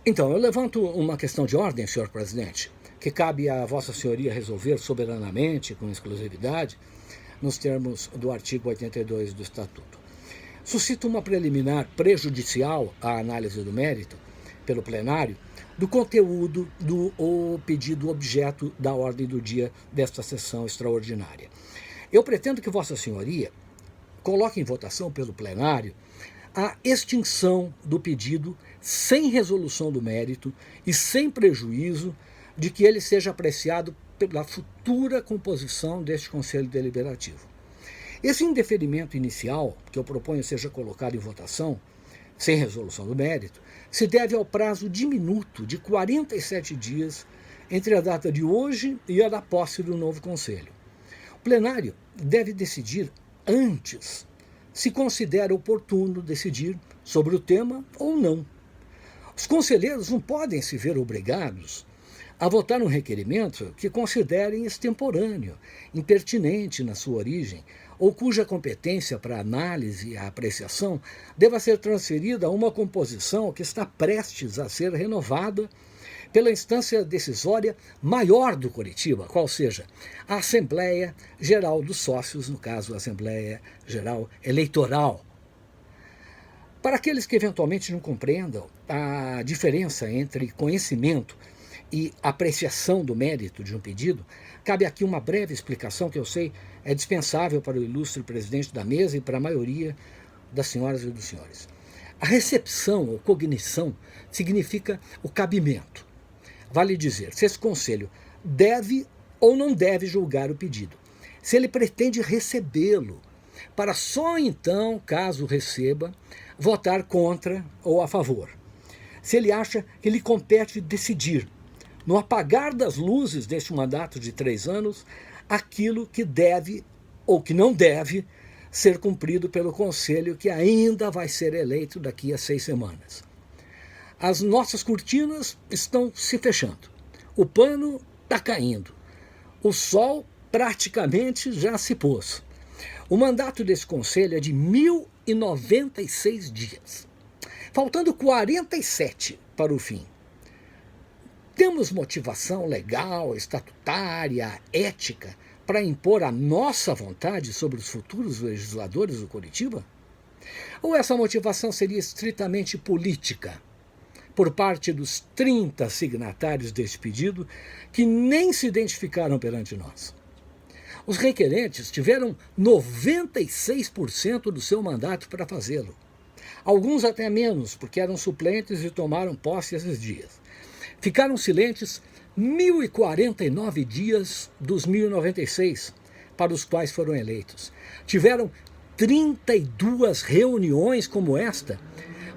Então, eu levanto uma questão de ordem, senhor presidente, que cabe a Vossa Senhoria resolver soberanamente, com exclusividade, nos termos do artigo 82 do Estatuto. Suscita uma preliminar prejudicial à análise do mérito, pelo plenário, do conteúdo do pedido objeto da ordem do dia desta sessão extraordinária. Eu pretendo que Vossa Senhoria coloque em votação pelo plenário a extinção do pedido sem resolução do mérito e sem prejuízo de que ele seja apreciado pela futura composição deste Conselho Deliberativo. Esse indeferimento inicial, que eu proponho seja colocado em votação, sem resolução do mérito, se deve ao prazo diminuto de 47 dias entre a data de hoje e a da posse do novo Conselho. O plenário deve decidir antes se considera oportuno decidir sobre o tema ou não. Os conselheiros não podem se ver obrigados a votar um requerimento que considerem extemporâneo, impertinente na sua origem, ou cuja competência para análise e apreciação deva ser transferida a uma composição que está prestes a ser renovada pela instância decisória maior do Coritiba, qual seja a Assembleia Geral dos Sócios, no caso a Assembleia Geral Eleitoral. Para aqueles que eventualmente não compreendam a diferença entre conhecimento e apreciação do mérito de um pedido, cabe aqui uma breve explicação que eu sei é dispensável para o ilustre presidente da mesa e para a maioria das senhoras e dos senhores. A recepção ou cognição significa o cabimento. Vale dizer, se esse conselho deve ou não deve julgar o pedido, se ele pretende recebê-lo, para só então, caso receba, votar contra ou a favor. Se ele acha que lhe compete decidir, no apagar das luzes deste mandato de 3 anos, aquilo que deve ou que não deve ser cumprido pelo Conselho que ainda vai ser eleito daqui a 6 semanas. As nossas cortinas estão se fechando, o pano está caindo, o sol praticamente já se pôs. O mandato desse Conselho é de 1096 dias, faltando 47 para o fim. Temos motivação legal, estatutária, ética para impor a nossa vontade sobre os futuros legisladores do Coritiba? Ou essa motivação seria estritamente política, por parte dos 30 signatários deste pedido, que nem se identificaram perante nós? Os requerentes tiveram 96% do seu mandato para fazê-lo. Alguns até menos, porque eram suplentes e tomaram posse esses dias. Ficaram silentes 1049 dias dos 1096, para os quais foram eleitos. Tiveram 32 reuniões como esta,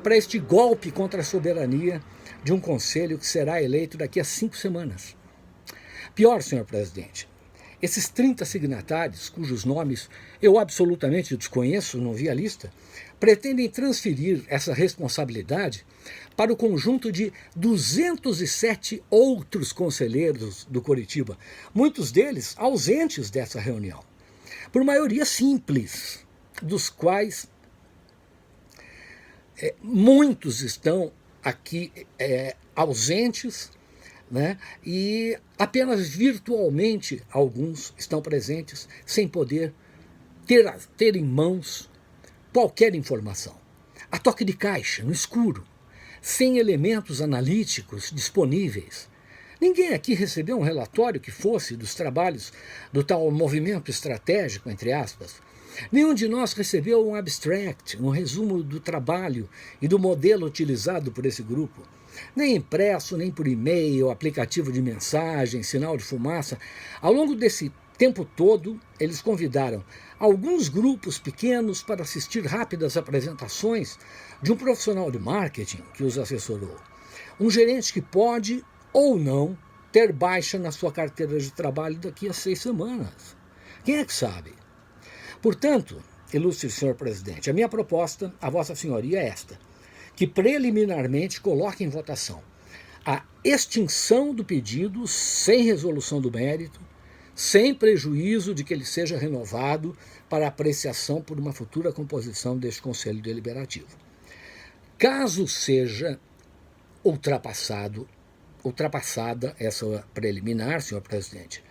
para este golpe contra a soberania de um conselho que será eleito daqui a 5 semanas. Pior, senhor presidente, esses 30 signatários, cujos nomes eu absolutamente desconheço, não vi a lista, pretendem transferir essa responsabilidade para o conjunto de 207 outros conselheiros do Coritiba, muitos deles ausentes dessa reunião, por maioria simples, dos quais muitos estão aqui ausentes, né? E apenas virtualmente alguns estão presentes, sem poder ter em mãos qualquer informação. A toque de caixa, no escuro, sem elementos analíticos disponíveis. Ninguém aqui recebeu um relatório que fosse dos trabalhos do tal movimento estratégico, entre aspas. Nenhum de nós recebeu um abstract, um resumo do trabalho e do modelo utilizado por esse grupo. Nem impresso, nem por e-mail, aplicativo de mensagem, sinal de fumaça. Ao longo desse tempo todo, eles convidaram alguns grupos pequenos para assistir rápidas apresentações de um profissional de marketing que os assessorou. Um gerente que pode ou não ter baixa na sua carteira de trabalho daqui a 6 semanas. Quem é que sabe? Portanto, ilustre senhor presidente, a minha proposta a Vossa Senhoria é esta, que preliminarmente coloque em votação a extinção do pedido sem resolução do mérito, sem prejuízo de que ele seja renovado para apreciação por uma futura composição deste Conselho Deliberativo. Caso seja ultrapassada essa preliminar, senhor presidente,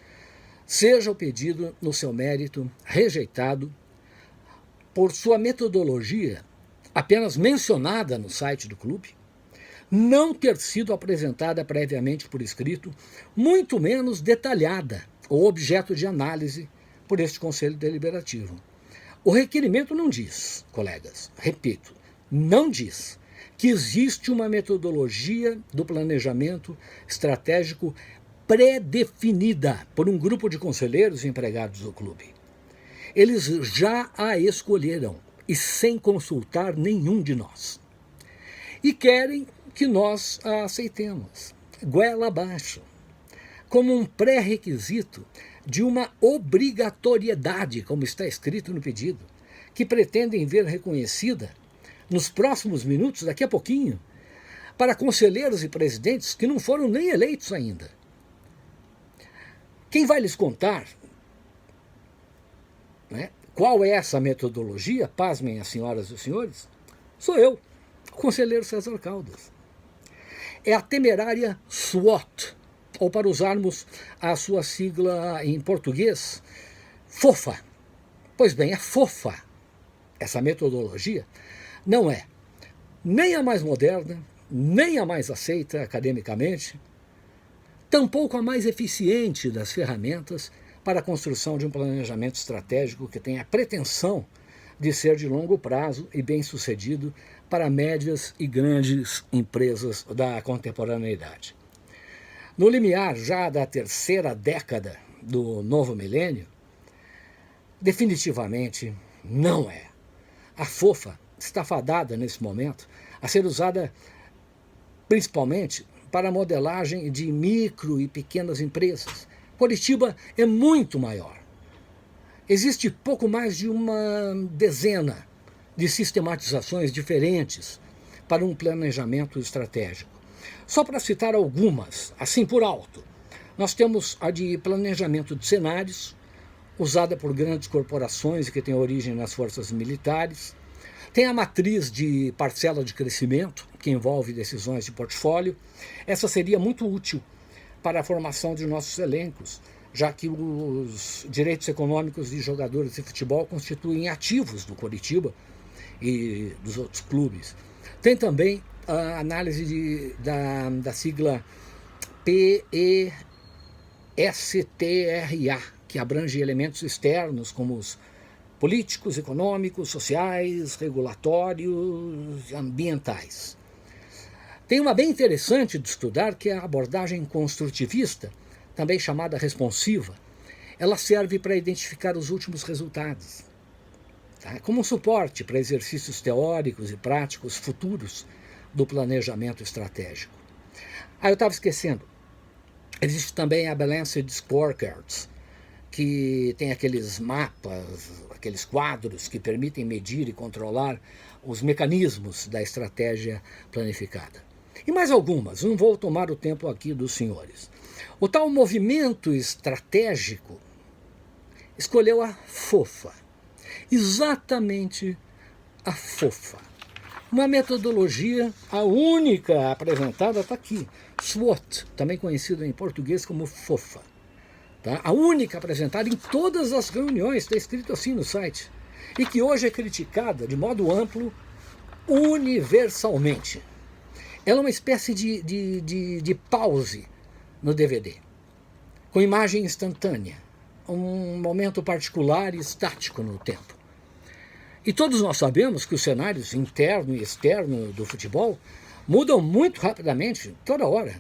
seja o pedido no seu mérito rejeitado por sua metodologia apenas mencionada no site do clube, não ter sido apresentada previamente por escrito, muito menos detalhada ou objeto de análise por este Conselho Deliberativo. O requerimento não diz, colegas, repito, não diz que existe uma metodologia do planejamento estratégico pré-definida por um grupo de conselheiros e empregados do clube. Eles já a escolheram e sem consultar nenhum de nós. E querem que nós a aceitemos, goela abaixo, como um pré-requisito de uma obrigatoriedade, como está escrito no pedido, que pretendem ver reconhecida nos próximos minutos, daqui a pouquinho, para conselheiros e presidentes que não foram nem eleitos ainda. Quem vai lhes contar, né, qual é essa metodologia, pasmem as senhoras e os senhores, sou eu, o conselheiro César Caldas. É a temerária SWOT, ou para usarmos a sua sigla em português, FOFA. Pois bem, é FOFA. Essa metodologia não é nem a mais moderna, nem a mais aceita academicamente, tampouco a mais eficiente das ferramentas para a construção de um planejamento estratégico que tenha a pretensão de ser de longo prazo e bem-sucedido para médias e grandes empresas da contemporaneidade. No limiar já da terceira década do novo milênio, definitivamente não é. A FOFA está fadada nesse momento a ser usada principalmente para a modelagem de micro e pequenas empresas. Curitiba é muito maior. Existe pouco mais de uma dezena de sistematizações diferentes para um planejamento estratégico. Só para citar algumas, assim por alto, nós temos a de planejamento de cenários, usada por grandes corporações e que tem origem nas forças militares. Tem a matriz de parcela de crescimento, que envolve decisões de portfólio. Essa seria muito útil para a formação de nossos elencos, já que os direitos econômicos de jogadores de futebol constituem ativos do Coritiba e dos outros clubes. Tem também a análise da sigla PESTRA, que abrange elementos externos como os políticos, econômicos, sociais, regulatórios, ambientais. Tem uma bem interessante de estudar, que é a abordagem construtivista, também chamada responsiva. Ela serve para identificar os últimos resultados, tá? Como um suporte para exercícios teóricos e práticos futuros do planejamento estratégico. Eu estava esquecendo. Existe também a Balanced Scorecards, que tem aqueles mapas, aqueles quadros que permitem medir e controlar os mecanismos da estratégia planificada. E mais algumas, não vou tomar o tempo aqui dos senhores. O tal movimento estratégico escolheu a FOFA, exatamente a FOFA. Uma metodologia, a única apresentada está aqui, SWOT, também conhecido em português como FOFA. Tá? A única apresentada em todas as reuniões, está escrito assim no site, e que hoje é criticada de modo amplo, universalmente. Ela é uma espécie de pause no DVD, com imagem instantânea, um momento particular e estático no tempo. E todos nós sabemos que os cenários interno e externo do futebol mudam muito rapidamente, toda hora.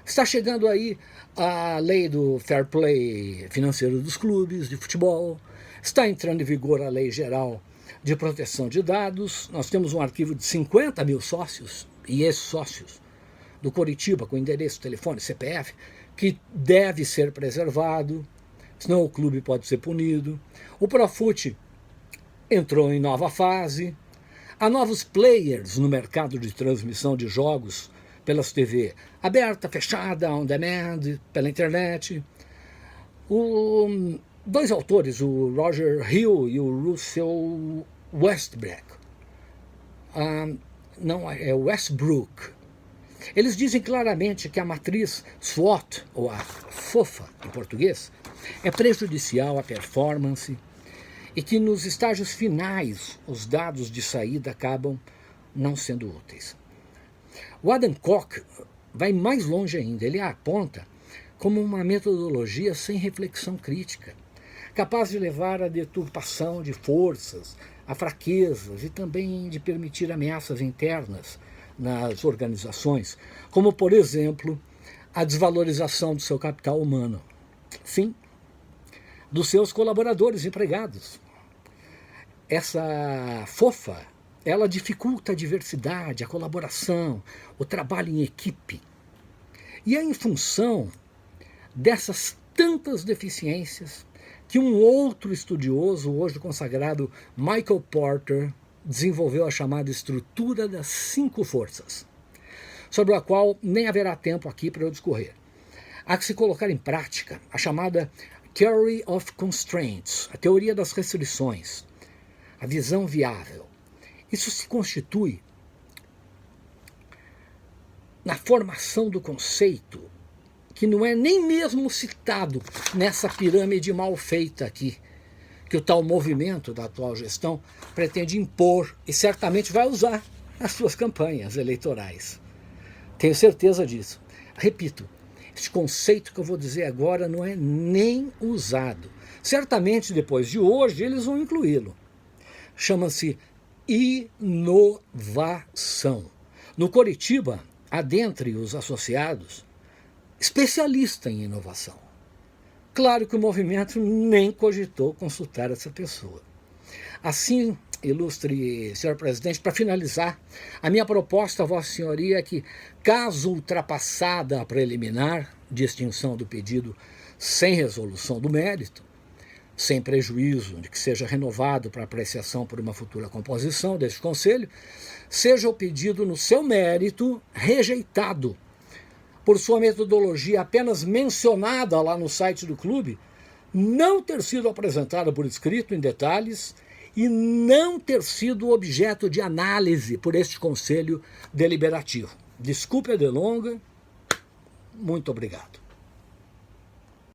Está chegando aí a lei do fair play financeiro dos clubes de futebol, está entrando em vigor a lei geral de proteção de dados, nós temos um arquivo de 50 mil sócios e ex-sócios do Coritiba, com endereço, telefone, CPF, que deve ser preservado, senão o clube pode ser punido. O Profut entrou em nova fase, há novos players no mercado de transmissão de jogos pelas TV aberta, fechada, on demand, pela internet. Dois autores, o Roger Hill e o Russell Westbrook, não, é Westbrook, Eles dizem claramente que a matriz SWOT, ou a FOFA em português, é prejudicial à performance e que nos estágios finais os dados de saída acabam não sendo úteis. O Adam Koch vai mais longe ainda, ele a aponta como uma metodologia sem reflexão crítica, capaz de levar à deturpação de forças, a fraquezas e também de permitir ameaças internas nas organizações, como, por exemplo, a desvalorização do seu capital humano. Sim, dos seus colaboradores empregados. Essa FOFA, ela dificulta a diversidade, a colaboração, o trabalho em equipe. E é em função dessas tantas deficiências que um outro estudioso, hoje consagrado, Michael Porter, desenvolveu a chamada estrutura das 5 forças, sobre a qual nem haverá tempo aqui para eu discorrer. Há que se colocar em prática a chamada Theory of Constraints, a teoria das restrições, a visão viável. Isso se constitui na formação do conceito que não é nem mesmo citado nessa pirâmide mal feita aqui, que o tal movimento da atual gestão pretende impor e certamente vai usar nas suas campanhas eleitorais. Tenho certeza disso. Repito, este conceito que eu vou dizer agora não é nem usado. Certamente depois de hoje eles vão incluí-lo. Chama-se inovação. No Coritiba, há dentre os associados especialista em inovação. Claro que o movimento nem cogitou consultar essa pessoa. Assim, ilustre senhor presidente, para finalizar, a minha proposta a Vossa Senhoria é que, caso ultrapassada a preliminar de extinção do pedido sem resolução do mérito, sem prejuízo de que seja renovado para apreciação por uma futura composição deste Conselho, seja o pedido no seu mérito rejeitado, por sua metodologia apenas mencionada lá no site do clube, não ter sido apresentada por escrito em detalhes e não ter sido objeto de análise por este Conselho Deliberativo. Desculpe a delonga, muito obrigado.